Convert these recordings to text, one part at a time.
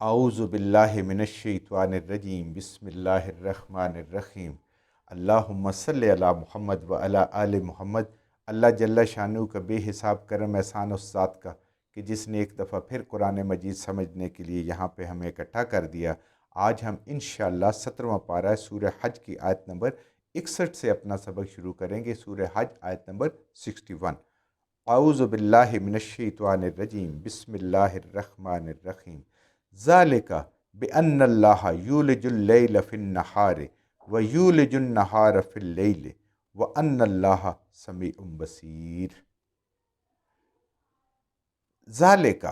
اعوذ باللہ من الشیطان الرجیم بسم اللہ الرحمن الرحیم اللہم صلی علی محمد و علی آل محمد۔ اللہ جل شانہ کا بے حساب کرم احسان اس ذات کا کہ جس نے ایک دفعہ پھر قرآن مجید سمجھنے کے لیے یہاں پہ ہمیں اکٹھا کر دیا۔ آج ہم انشاءاللہ 17واں پارہ سورہ حج کی آیت نمبر 61 سے اپنا سبق شروع کریں گے۔ سورہ حج آیت نمبر 61۔ اعوذ باللہ من الشیطان الرجیم بسم اللہ الرحمن الرحیم ذالک بأن اللہ یولج اللیل فی النہار ویولج النہار فی اللیل وأن اللہ سمیع بصیر۔ ذالک،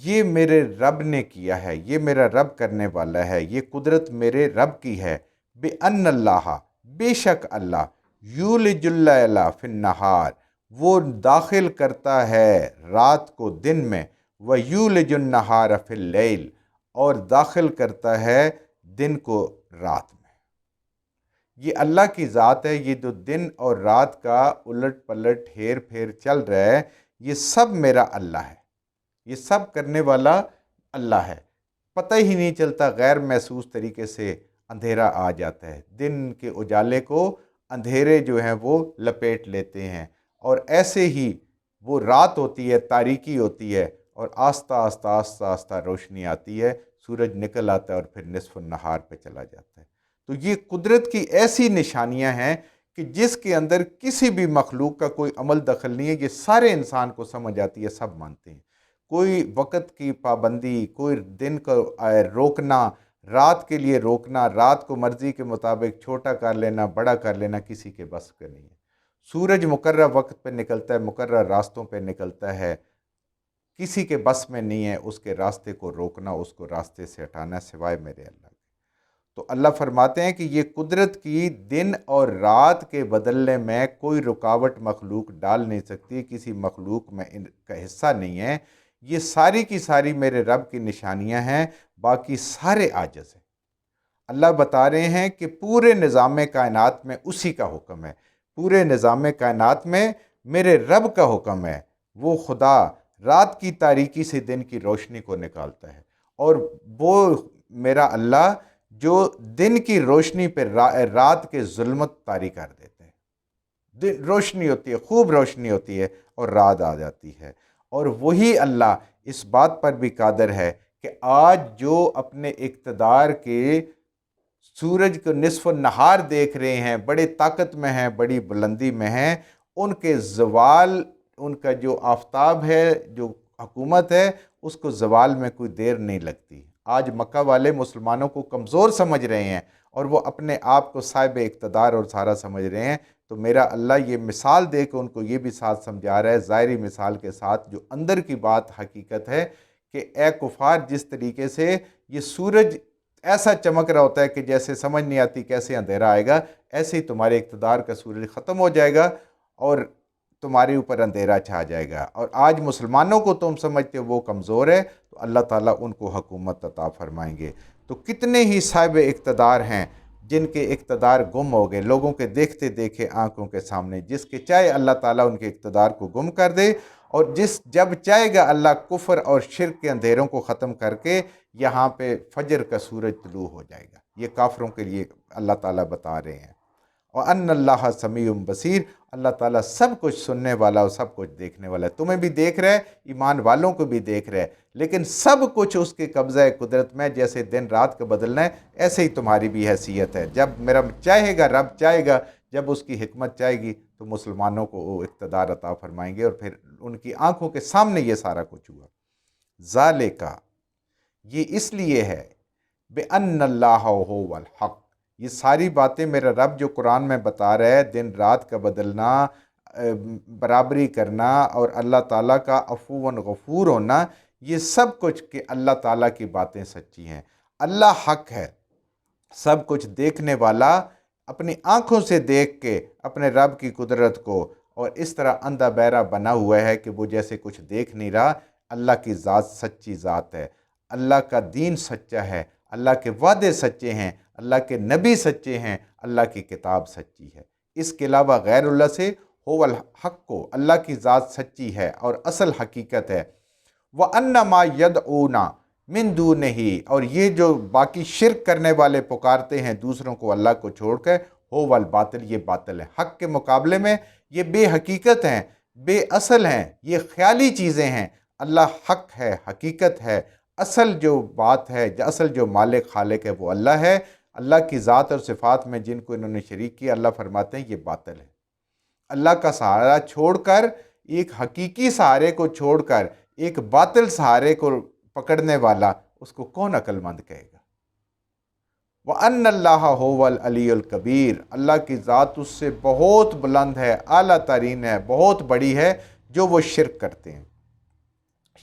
یہ میرے رب نے کیا ہے، یہ میرا رب کرنے والا ہے، یہ قدرت میرے رب کی ہے۔ بأن اللہ، بے شک اللہ، یولج اللیل فی النہار، وہ داخل کرتا ہے رات کو دن میں، وَيُولِجُ النَّهَارَ فِي اللَّيْلِ، اور داخل کرتا ہے دن کو رات میں۔ یہ اللہ کی ذات ہے۔ یہ جو دن اور رات کا الٹ پلٹ ہیر پھیر چل رہا ہے، یہ سب میرا اللہ ہے، یہ سب کرنے والا اللہ ہے۔ پتہ ہی نہیں چلتا، غیر محسوس طریقے سے اندھیرا آ جاتا ہے، دن کے اجالے کو اندھیرے جو ہیں وہ لپیٹ لیتے ہیں، اور ایسے ہی وہ رات ہوتی ہے، تاریکی ہوتی ہے، اور آہستہ آہستہ آہستہ آہستہ روشنی آتی ہے، سورج نکل آتا ہے اور پھر نصف النہار پہ چلا جاتا ہے۔ تو یہ قدرت کی ایسی نشانیاں ہیں کہ جس کے اندر کسی بھی مخلوق کا کوئی عمل دخل نہیں ہے، یہ سارے انسان کو سمجھ آتی ہے، سب مانتے ہیں۔ کوئی وقت کی پابندی، کوئی دن کو روکنا، رات کے لیے روکنا، رات کو مرضی کے مطابق چھوٹا کر لینا، بڑا کر لینا، کسی کے بس کا نہیں ہے۔ سورج مقررہ وقت پہ نکلتا ہے، مقررہ راستوں پہ نکلتا ہے، کسی کے بس میں نہیں ہے اس کے راستے کو روکنا، اس کو راستے سے ہٹانا، سوائے میرے اللہ کے۔ تو اللہ فرماتے ہیں کہ یہ قدرت کی دن اور رات کے بدلنے میں کوئی رکاوٹ مخلوق ڈال نہیں سکتی، کسی مخلوق میں ان کا حصہ نہیں ہے۔ یہ ساری کی ساری میرے رب کی نشانیاں ہیں، باقی سارے عاجز ہیں۔ اللہ بتا رہے ہیں کہ پورے نظام کائنات میں اسی کا حکم ہے، پورے نظام کائنات میں میرے رب کا حکم ہے۔ وہ خدا رات کی تاریکی سے دن کی روشنی کو نکالتا ہے، اور وہ میرا اللہ جو دن کی روشنی پہ رات کے ظلمت طاری کر دیتے ہیں۔ روشنی ہوتی ہے، خوب روشنی ہوتی ہے، اور رات آ جاتی ہے۔ اور وہی اللہ اس بات پر بھی قادر ہے کہ آج جو اپنے اقتدار کے سورج کو نصف النہار دیکھ رہے ہیں، بڑے طاقت میں ہیں، بڑی بلندی میں ہیں، ان کے زوال، ان کا جو آفتاب ہے، جو حکومت ہے، اس کو زوال میں کوئی دیر نہیں لگتی۔ آج مکہ والے مسلمانوں کو کمزور سمجھ رہے ہیں، اور وہ اپنے آپ کو صاحب اقتدار اور سارا سمجھ رہے ہیں، تو میرا اللہ یہ مثال دے کے ان کو یہ بھی ساتھ سمجھا رہا ہے، ظاہری مثال کے ساتھ، جو اندر کی بات حقیقت ہے کہ اے کفار، جس طریقے سے یہ سورج ایسا چمک رہا ہوتا ہے کہ جیسے سمجھ نہیں آتی کیسے اندھیرا آئے گا، ایسے ہی تمہارے اقتدار کا سورج ختم ہو جائے گا اور تمہارے اوپر اندھیرا چھا جائے گا۔ اور آج مسلمانوں کو تم سمجھتے ہو وہ کمزور ہے، تو اللہ تعالیٰ ان کو حکومت عطا فرمائیں گے۔ تو کتنے ہی صاحب اقتدار ہیں جن کے اقتدار گم ہو گئے لوگوں کے دیکھتے دیکھے آنکھوں کے سامنے، جس کے چاہے اللہ تعالیٰ ان کے اقتدار کو گم کر دے، اور جب چاہے گا اللہ کفر اور شرک کے اندھیروں کو ختم کر کے یہاں پہ فجر کا سورج طلوع ہو جائے گا۔ یہ کافروں کے لیے اللہ تعالیٰ بتا رہے ہیں۔ وَأَنَّ اللَّهَ سَمِيعٌ بَصِيرٌ، اللہ تعالیٰ سب کچھ سننے والا اور سب کچھ دیکھنے والا ہے۔ تمہیں بھی دیکھ رہا ہے، ایمان والوں کو بھی دیکھ رہا ہے، لیکن سب کچھ اس کے قبضہ قدرت میں، جیسے دن رات کا بدلنا ہے، ایسے ہی تمہاری بھی حیثیت ہے۔ جب میرا چاہے گا، رب چاہے گا، جب اس کی حکمت چاہے گی تو مسلمانوں کو وہ اقتدار عطا فرمائیں گے، اور پھر ان کی آنکھوں کے سامنے یہ سارا کچھ ہوا۔ ذالک، یہ اس لیے ہے، بِأَنَّ اللَّهَ هُوَ الْحَقُّ، یہ ساری باتیں میرا رب جو قرآن میں بتا رہا ہے، دن رات کا بدلنا، برابری کرنا، اور اللہ تعالیٰ کا عفو غفور ہونا، یہ سب کچھ کہ اللہ تعالیٰ کی باتیں سچی ہیں۔ اللہ حق ہے، سب کچھ دیکھنے والا، اپنی آنکھوں سے دیکھ کے اپنے رب کی قدرت کو، اور اس طرح اندھا بہرا بنا ہوا ہے کہ وہ جیسے کچھ دیکھ نہیں رہا۔ اللہ کی ذات سچی ذات ہے، اللہ کا دین سچا ہے، اللہ کے وعدے سچے ہیں، اللہ کے نبی سچے ہیں، اللہ کی کتاب سچی ہے۔ اس کے علاوہ غیر اللہ سے هو الحق کو، اللہ کی ذات سچی ہے اور اصل حقیقت ہے۔ وَأَنَّ مَا يَدْعُونَ، من دونہی، اور یہ جو باقی شرک کرنے والے پکارتے ہیں دوسروں کو اللہ کو چھوڑ کر، ہو والباطل، یہ باطل ہے، حق کے مقابلے میں یہ بے حقیقت ہیں، بے اصل ہیں، یہ خیالی چیزیں ہیں۔ اللہ حق ہے، حقیقت ہے، اصل جو بات ہے، اصل جو مالک خالق ہے وہ اللہ ہے۔ اللہ کی ذات اور صفات میں جن کو انہوں نے شریک کیا، اللہ فرماتے ہیں یہ باطل ہے۔ اللہ کا سہارا چھوڑ کر، ایک حقیقی سہارے کو چھوڑ کر ایک باطل سہارے کو پکڑنے والا، اس کو کون عقل مند کہے گا؟ وَأَنَّ اللَّهَ هُوَ الْعَلِيُّ الْكَبِيرُ، اللہ کی ذات اس سے بہت بلند ہے، اعلیٰ ترین ہے، بہت بڑی ہے جو وہ شرک کرتے ہیں۔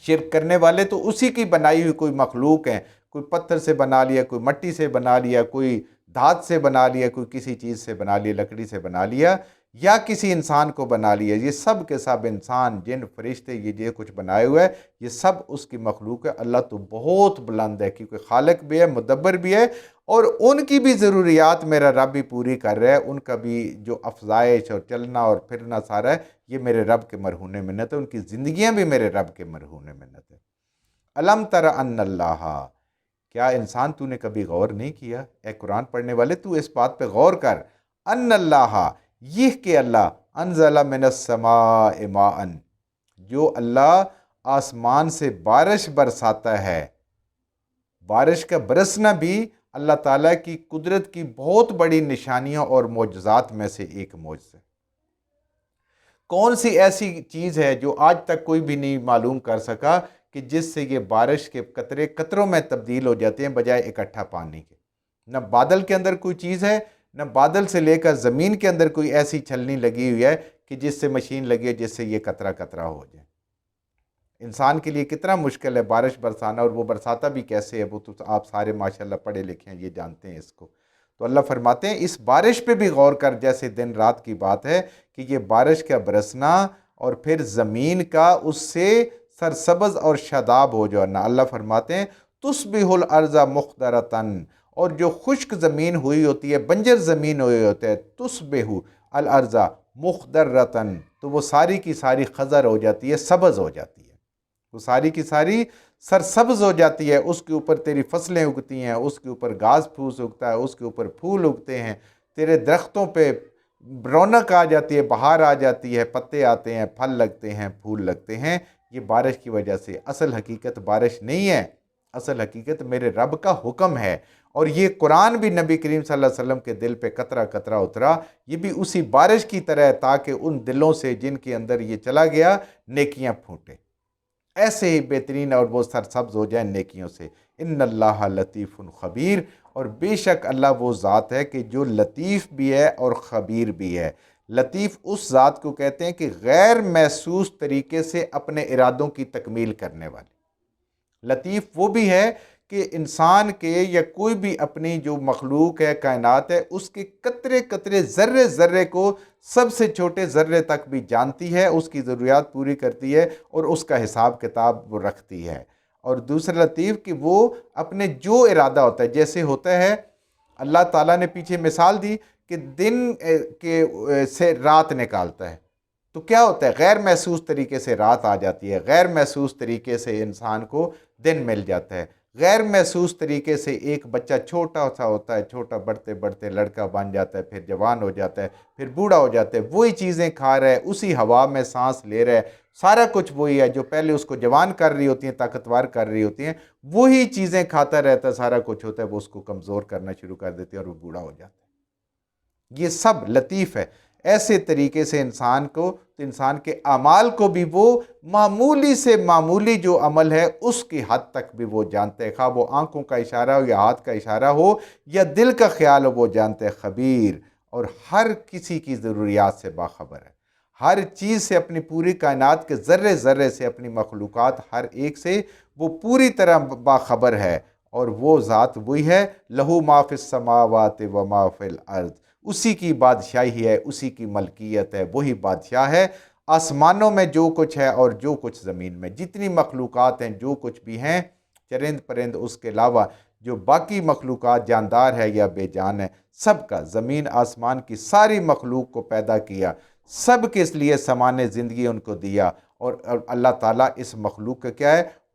شرک کرنے والے تو اسی کی بنائی ہوئی کوئی مخلوق ہیں، کوئی پتھر سے بنا لیا، کوئی مٹی سے بنا لیا، کوئی دھات سے بنا لیا، کوئی کسی چیز سے بنا لیا، لکڑی سے بنا لیا، یا کسی انسان کو بنا لیا۔ یہ سب کے سب انسان، جن، فرشتے، یہ جو کچھ بنائے ہوئے ہے، یہ سب اس کی مخلوق ہے۔ اللہ تو بہت بلند ہے، کیونکہ خالق بھی ہے، مدبر بھی ہے، اور ان کی بھی ضروریات میرا رب بھی پوری کر رہا ہے۔ ان کا بھی جو افزائش اور چلنا اور پھرنا سارا ہے، یہ میرے رب کے مرہون منت ہے، ان کی زندگیاں بھی میرے رب کے مرہون منت ہے۔ الم تر ان اللہ، کیا انسان تو نے کبھی غور نہیں کیا؟ اے قرآن پڑھنے والے، تو اس بات پہ غور کر، ان اللہ، یہ کہ اللہ، انزل من السماء ماء، جو اللہ آسمان سے بارش برساتا ہے۔ بارش کا برسنا بھی اللہ تعالیٰ کی قدرت کی بہت بڑی نشانیوں اور معجزات میں سے ایک معجزہ ہے۔ کون سی ایسی چیز ہے جو آج تک کوئی بھی نہیں معلوم کر سکا کہ جس سے یہ بارش کے قطرے قطروں میں تبدیل ہو جاتے ہیں بجائے اکٹھا پانی کے؟ نہ بادل کے اندر کوئی چیز ہے، نہ بادل سے لے کر زمین کے اندر کوئی ایسی چھلنی لگی ہوئی ہے کہ جس سے مشین لگی ہے جس سے یہ قطرہ قطرہ ہو جائے۔ انسان کے لیے کتنا مشکل ہے بارش برسانا، اور وہ برساتا بھی کیسے ہے، وہ تو آپ سارے ماشاءاللہ پڑھے لکھے ہیں، یہ جانتے ہیں اس کو۔ تو اللہ فرماتے ہیں اس بارش پہ بھی غور کر، جیسے دن رات کی بات ہے کہ یہ بارش کا برسنا اور پھر زمین کا اس سے سرسبز اور شاداب ہو جانا۔ اللہ فرماتے ہیں تُصْبِحُ الْأَرْضَ مُخْضَرَةً، اور جو خشک زمین ہوئی ہوتی ہے، بنجر زمین ہوئی ہوتی ہے، تُصْبِحُ الْأَرْضَ مُخْضَرَةً، تو وہ ساری کی ساری خضر ہو جاتی ہے، سبز ہو جاتی ہے، وہ ساری کی ساری سرسبز ہو جاتی ہے، اس کے اوپر تیری فصلیں اگتی ہیں، اس کے اوپر گھاس پھوس اگتا ہے، اس کے اوپر پھول اگتے ہیں، تیرے درختوں پہ رونق آ جاتی ہے، بہار آ جاتی ہے، پتے آتے ہیں، پھل لگتے ہیں، پھول لگتے ہیں، یہ بارش کی وجہ سے۔ اصل حقیقت بارش نہیں ہے، اصل حقیقت میرے رب کا حکم ہے، اور یہ قرآن بھی نبی کریم صلی اللہ علیہ وسلم کے دل پہ قطرہ قطرہ اترا، یہ بھی اسی بارش کی طرح ہے، تاکہ ان دلوں سے جن کے اندر یہ چلا گیا نیکیاں پھوٹے، ایسے ہی بہترین اور وہ سرسبز ہو جائیں نیکیوں سے۔ ان اللہ لطیف خبیر، اور بے شک اللہ وہ ذات ہے کہ جو لطیف بھی ہے اور خبیر بھی ہے۔ لطیف اس ذات کو کہتے ہیں کہ غیر محسوس طریقے سے اپنے ارادوں کی تکمیل کرنے والے۔ لطیف وہ بھی ہے کہ انسان کے یا کوئی بھی اپنی جو مخلوق ہے، کائنات ہے، اس کے قطرے قطرے، ذرے ذرے کو، سب سے چھوٹے ذرے تک بھی جانتی ہے، اس کی ضروریات پوری کرتی ہے، اور اس کا حساب کتاب وہ رکھتی ہے۔ اور دوسرا لطیف کہ وہ اپنے جو ارادہ ہوتا ہے، جیسے ہوتا ہے اللہ تعالیٰ نے پیچھے مثال دی کہ دن کے سے رات نکالتا ہے، تو کیا ہوتا ہے؟ غیر محسوس طریقے سے رات آ جاتی ہے، غیر محسوس طریقے سے انسان کو دن مل جاتا ہے، غیر محسوس طریقے سے ایک بچہ چھوٹا سا ہوتا ہے، چھوٹا بڑھتے بڑھتے لڑکا بن جاتا ہے، پھر جوان ہو جاتا ہے، پھر بوڑھا ہو جاتا ہے، وہی چیزیں کھا رہا ہے، اسی ہوا میں سانس لے رہا ہے، سارا کچھ وہی ہے جو پہلے اس کو جوان کر رہی ہوتی ہیں، طاقتور کر رہی ہوتی ہیں، وہی چیزیں کھاتا رہتا ہے، سارا کچھ ہوتا ہے، وہ اس کو کمزور کرنا شروع کر دیتی ہے اور وہ بوڑھا ہو جاتا ہے۔ یہ سب لطیف ہے۔ ایسے طریقے سے انسان کو، تو انسان کے اعمال کو بھی وہ معمولی سے معمولی جو عمل ہے اس کی حد تک بھی وہ جانتے ہیں، خواہ وہ آنکھوں کا اشارہ ہو یا ہاتھ کا اشارہ ہو یا دل کا خیال ہو، وہ جانتے ہیں۔ خبیر، اور ہر کسی کی ضروریات سے باخبر ہے، ہر چیز سے، اپنی پوری کائنات کے ذرے ذرے سے، اپنی مخلوقات ہر ایک سے وہ پوری طرح باخبر ہے، اور وہ ذات وہی ہے، لہو ما فی السماوات و ما فی الارض، اسی کی بادشاہی ہے، اسی کی ملکیت ہے، وہی بادشاہ ہے۔ آسمانوں میں جو کچھ ہے اور جو کچھ زمین میں، جتنی مخلوقات ہیں، جو کچھ بھی ہیں، چرند پرند، اس کے علاوہ جو باقی مخلوقات جاندار ہے یا بے جان ہے، سب کا، زمین آسمان کی ساری مخلوق کو پیدا کیا، سب کے اس لیے سامان زندگی ان کو دیا، اور اللہ تعالیٰ اس مخلوق کا کیا ہے؟